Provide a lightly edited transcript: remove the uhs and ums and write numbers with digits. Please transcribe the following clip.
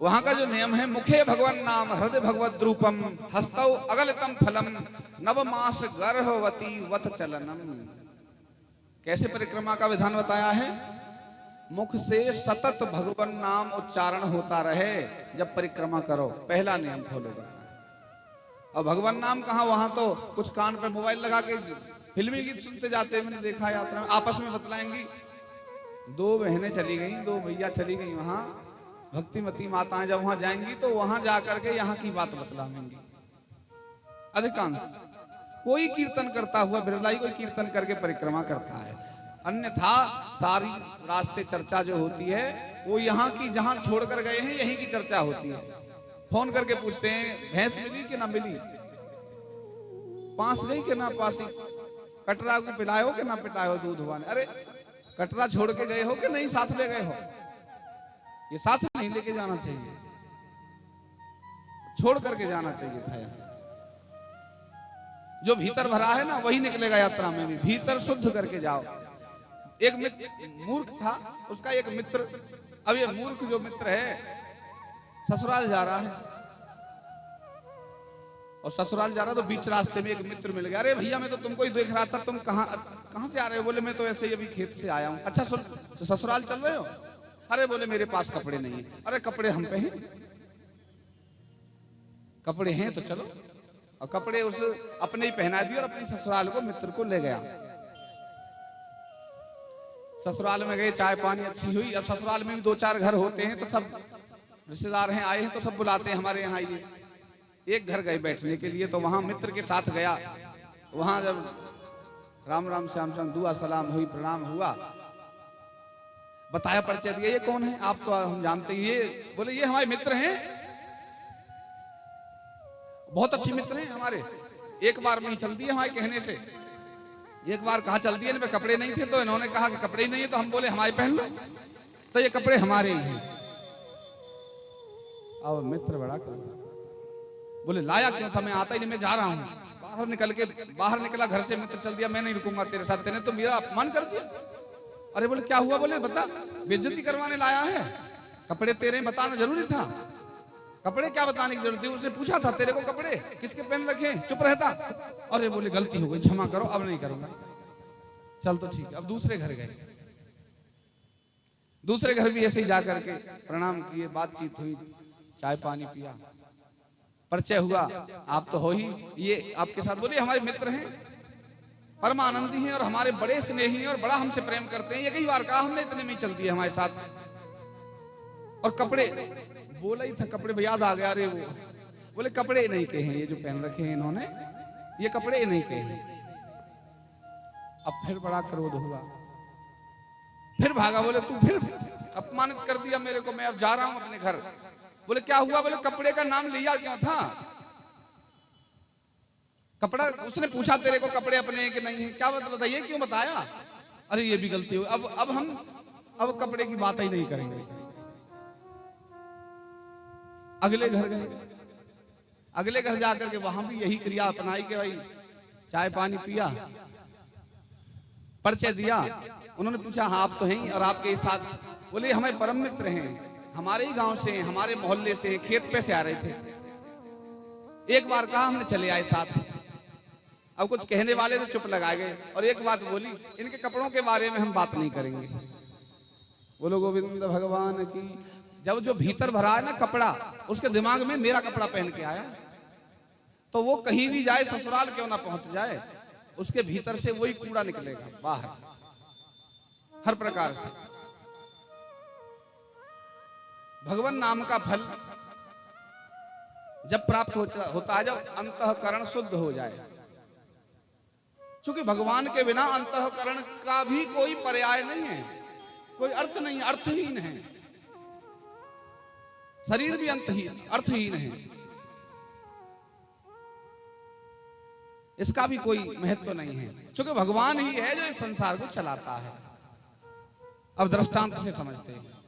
वहां का जो नियम है, मुखे भगवान नाम हृदय भगवत रूपम हस्तौ अगलितम फलम नवमास गर्भवती वत चलनम। कैसे परिक्रमा का विधान बताया है? मुख से सतत भगवान नाम उच्चारण होता रहे जब परिक्रमा करो, पहला नियम फॉलो करना है। और भगवान नाम कहाँ, वहां तो कुछ कान पे मोबाइल लगा के फिल्मी गीत सुनते जाते हैं। मैंने देखा यात्रा में आपस में बतलाएंगी, दो बहनें चली गई, दो भैया चली गई वहां, भक्तिमती माताएं जब वहां जाएंगी तो वहां जाकर के यहाँ की बात बतलाएंगी। अधिकांश कोई कीर्तन करता हुआ बिरला ही कोई कीर्तन करके परिक्रमा करता है, अन्यथा सारी रास्ते चर्चा जो होती है वो यहाँ की, जहां छोड़कर गए हैं यहीं की चर्चा होती है। फोन करके पूछते हैं भैंस मिली कि ना मिली, पास गई कि ना पासी, कटरा को पिलायो कि ना पिटायो दूध हुआ। अरे कटरा छोड़ के गए हो कि नहीं साथ ले गए हो? ये साथ नहीं लेके जाना चाहिए, छोड़ करके जाना चाहिए था। यहाँ जो भीतर भरा है ना वही निकलेगा यात्रा में भी, भीतर शुद्ध करके जाओ। एक मित्र मूर्ख था, उसका एक मित्र, अब ये मूर्ख जो मित्र है ससुराल जा रहा है, और ससुराल जा रहा तो बीच रास्ते में एक मित्र मिल गया। अरे भैया मैं तो तुमको ही देख रहा था, तुम कहाँ से आ रहे हो? बोले मैं तो ऐसे ही अभी खेत से आया हूँ। अच्छा सुन, ससुराल चल रहे हो? अरे बोले मेरे पास कपड़े नहीं है। अरे कपड़े हम पे हैं, कपड़े हैं तो चलो। और कपड़े उस अपने ही पहना दिए और अपनी ससुराल को मित्र को ले गया। ससुराल में गए, चाय पानी अच्छी हुई। अब ससुराल में भी दो चार घर होते हैं तो सब रिश्तेदार हैं, आए हैं तो सब बुलाते हैं हमारे यहाँ आइए। एक घर गए बैठने के लिए, तो वहां मित्र के साथ गया। वहां जब राम राम श्याम श्याम दुआ सलाम हुई, प्रणाम हुआ, बताया, परिचय दिया, ये कौन है? आप तो हम जानते ही। ये बोले ये हमारे मित्र हैं, बहुत अच्छे मित्र हैं हमारे, एक बार में ही चल दिए हमारे कहने से। एक बार कहा चल दिए, इनमें कपड़े नहीं थे तो इन्होंने कहा कि कपड़े ही नहीं है, तो हम बोले हमारे पहन लो, तो ये कपड़े हमारे ही हैं। अब मित्र बड़ा कर बोले लाया क्यों था? मैं आता ही नहीं, मैं जा रहा हूं। बाहर निकला घर से, मित्र चल दिया, मैं नहीं रुकूंगा तेरे साथ, तेने तो मेरा अपमान कर दिया। अरे बोले क्या हुआ? बोले बता, बेइज्जती करवाने लाया है? कपड़े तेरे बताना जरूरी था? कपड़े क्या बताने की जरूरत थी? उसने पूछा था तेरे को कपड़े किसके पहन रखे, चुप रहता। अरे बोले गलती हो गई, क्षमा करो, अब नहीं करूंगा। चल तो ठीक है। अब दूसरे घर गए, दूसरे घर भी ऐसे ही जाकर के प्रणाम किए, बातचीत हुई, चाय पानी पिया, परिचय हुआ। आप तो हो ही, ये आपके साथ। बोले हमारे मित्र हैं, परमानंदी हैं और हमारे बड़े स्नेही हैं और बड़ा हमसे प्रेम करते हैं। ये कई बार कहा हमने, इतने में चल दिए हमारे साथ। और कपड़े बोला ही था, कपड़े भी याद आ गया। अरे वो बोले कपड़े नहीं कहे हैं, ये जो पहन रखे हैं इन्होंने, ये कपड़े नहीं कहे हैं। अब फिर बड़ा क्रोध हुआ, फिर भागा। बोले तू फिर अपमानित कर दिया मेरे को, मैं अब जा रहा हूं अपने घर। बोले क्या हुआ? बोले कपड़े का नाम लिया क्यों था? कपड़ा उसने पूछा तेरे को कपड़े अपने हैं कि नहीं है, क्या मतलब था? ये क्यों बताया? अरे ये भी गलती हुई, अब हम कपड़े की बात ही नहीं करेंगे। अगले घर गए, अगले घर जाकर के वहां भी यही क्रिया अपनाई कि भाई चाय पानी पिया, परिचय दिया। उन्होंने पूछा हाँ आप तो हैं और आपके साथ? बोले हमारे परम मित्र हैं, हमारे ही गांव से, हमारे मोहल्ले से, खेत पे से आ रहे थे। एक बार कहा हमने चले आए साथ। अब कुछ कहने वाले तो चुप लगा गए, और एक बात बोली, इनके कपड़ों के बारे में हम बात नहीं करेंगे। बोलो गोविंद भगवान की। जब जो भीतर भरा है ना कपड़ा, उसके दिमाग में मेरा कपड़ा पहन के आया, तो वो कहीं भी जाए, ससुराल क्यों ना पहुंच जाए, उसके भीतर से वही कूड़ा निकलेगा बाहर, हर प्रकार से। भगवान नाम का फल जब प्राप्त होता है, जब अंतःकरण शुद्ध हो जाए। चूंकि भगवान के बिना अंतःकरण का भी कोई पर्याय नहीं है, कोई अर्थ नहीं, अर्थहीन है। शरीर भी अर्थहीन है, इसका भी कोई महत्व नहीं है, क्योंकि भगवान ही है जो इस संसार को चलाता है। अब दृष्टांत से समझते हैं।